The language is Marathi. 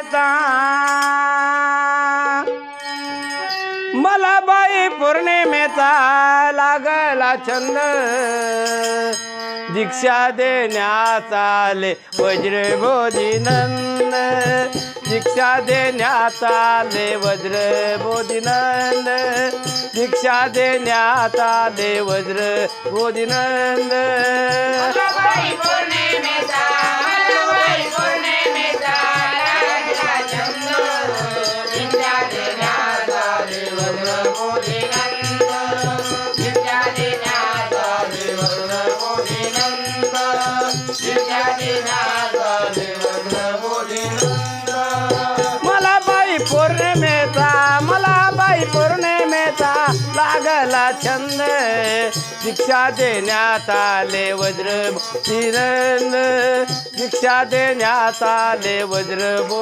पौर्णिमेचा मला बाई पौर्णिमेचा लागला छंद दीक्षा देण्याचा आले वज्रबोधिनंद दीक्षा देण्याचा आले वज्रबोधिनंद दीक्षा देण्याचा आले वज्रबोधिनंद मला बाई पौर्णिमेचा लागला छंद दीक्षा देण्यात आले वज्रबोधिनंद दीक्षा देण्यात आले वज्रबोधिनंद